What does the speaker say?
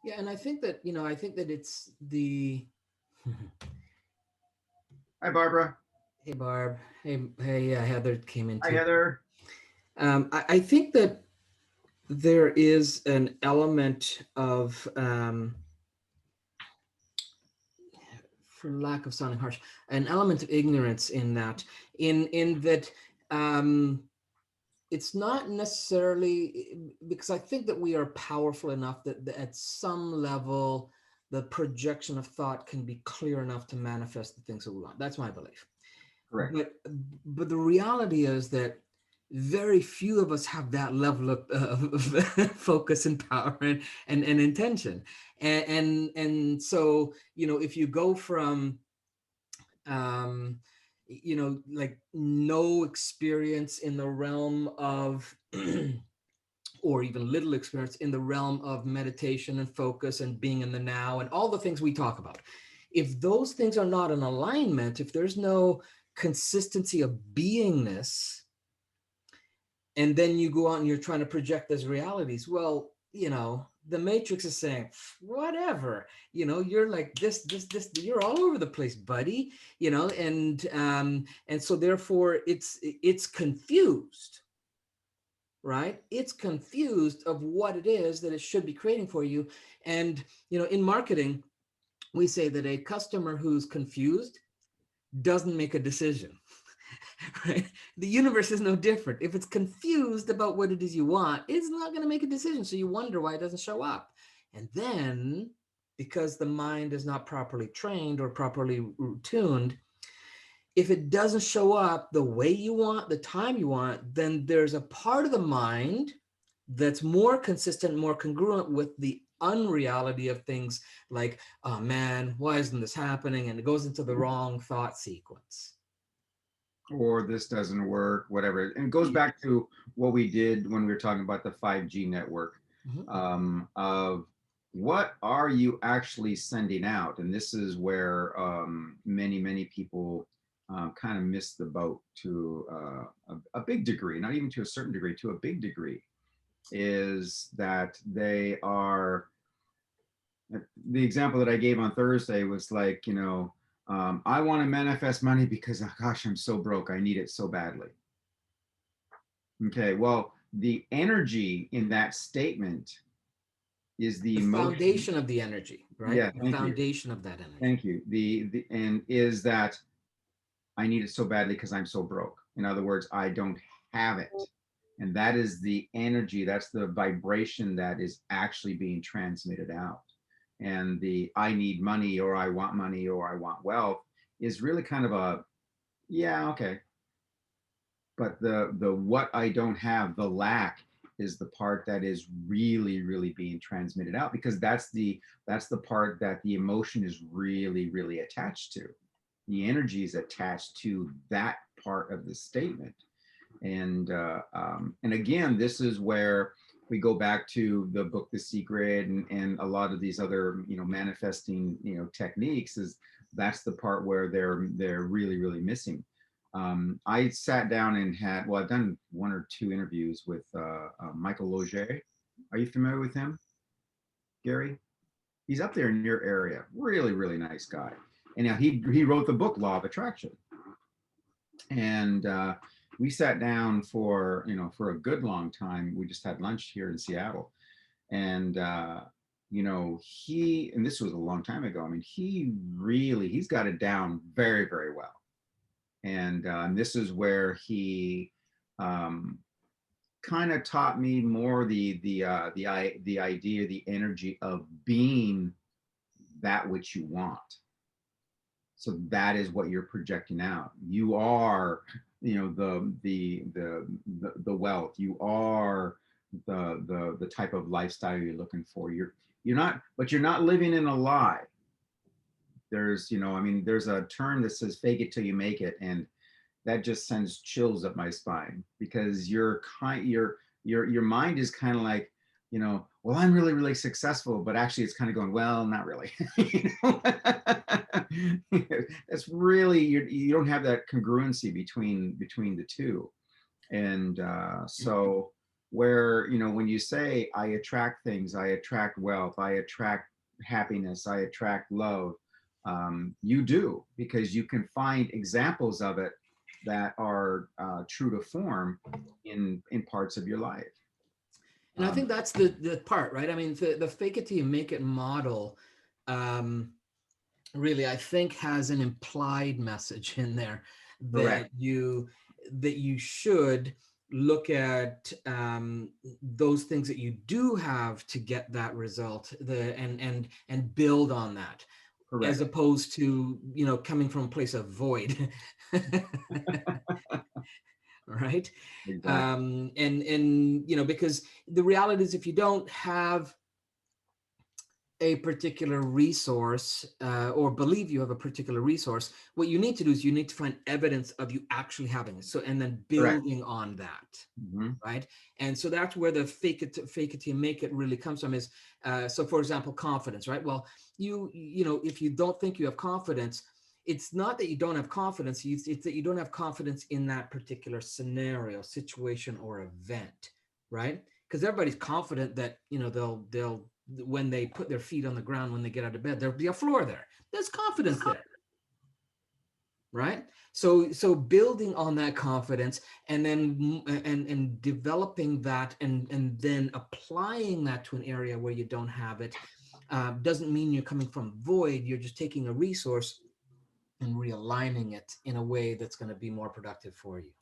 Yeah, and I think that, I think that it's the Hi, Barbara. hey Barb, hey Heather came in Hi, too. Heather. I think that there is an element of, for lack of sounding harsh, an element of ignorance in that, in that, um, it's not necessarily because I think that we are powerful enough that at some level the projection of thought can be clear enough to manifest the things that we want. That's my belief. Correct. but but the reality is that very few of us have that level of focus and power and intention, and so if you go from um like no experience in the realm of or even little experience in the realm of meditation and focus and being in the now and all the things we talk about, if those things are not in alignment, if there's no consistency of beingness, and then you go out and you're trying to project those realities, well, the matrix is saying whatever, you're like this, you're all over the place, buddy, and so therefore it's confused, right? It's confused of what it is that it should be creating for you. And in marketing, we say that a customer who's confused doesn't make a decision. Right? The universe is no different. If it's confused about what it is you want, it's not going to make a decision. So you wonder why it doesn't show up. And then, because the mind is not properly trained or properly tuned, if it doesn't show up the way you want, the time you want, then there's a part of the mind that's more consistent, more congruent with the unreality of things, like, oh man, why isn't this happening? And it goes into the wrong thought sequence. Or this doesn't work, whatever. And it goes back to what we did when we were talking about the 5G network, Mhm. of what are you actually sending out? And this is where many people kind of miss the boat to a big degree, not even to a certain degree, to a big degree, is that they are the example that I gave on Thursday was like, I want to manifest money because, oh, gosh, I'm so broke. I need it so badly. Okay, well, the energy in that statement is the The emotion. foundation of the energy, right? Yeah, The thank you. foundation of that energy. Thank you. The and is that I need it so badly because I'm so broke. In other words, I don't have it. And that is the energy, that's the vibration that is actually being transmitted out. And the I need money or I want wealth is really kind of a, yeah, okay. But the what I don't have, the lack, is the part that is really being transmitted out, because that's the part that the emotion is really attached to. The energy is attached to that part of the statement. And again, this is where we go back to the book The Secret, and a lot of these other manifesting techniques. Is that's the part where they're really missing. I sat down and I've done one or two interviews with Michael Loger. Are you familiar with him, Gary? He's up there in your area. Really nice guy. And now he wrote the book Law of Attraction. And we sat down for for a good long time. We just had lunch here in Seattle, and he, and this was a long time ago. I mean, he's got it down very well. And this is where he um, kind of taught me more the idea, the energy of being that which you want. So that is what you're projecting out. You are, the wealth. You are the type of lifestyle you're looking for. You're not, but you're not living in a lie. There's, I mean, there's a term that says fake it till you make it, and that just sends chills up my spine, because your mind is kind of like, well, I'm really successful, but actually it's kind of going, well, not really. That's really, you don't have that congruency between the two. And Mhm. so where, when you say, I attract things, I attract wealth, I attract happiness, I attract love, you do, because you can find examples of it that are true to form in parts of your life. And I Um, think that's the part, right? I mean, the fake it till you make it model, um, really, I think has an implied message in there Correct. that you should look at those things that you do have to get that result, and build on that, as Correct. opposed to coming from a place of void. Right. Exactly. And because the reality is, if you don't have a particular resource, or believe you have a particular resource, what you need to do is you need to find evidence of you actually having it, so, and then Correct. building on that. Hmm. Right. And so that's where the fake it till you make it really comes from, is so, for example, confidence. Right. Well, if you don't think you have confidence, it's not that you don't have confidence, it's that you don't have confidence in that particular scenario, situation, or event. Right. Because everybody's confident that they'll when they put their feet on the ground, when they get out of bed, there'll be a floor there. There's confidence there. Right. So building on that confidence, and then and developing that, and then applying that to an area where you don't have it, doesn't mean you're coming from void. You're just taking a resource and realigning it in a way that's going to be more productive for you.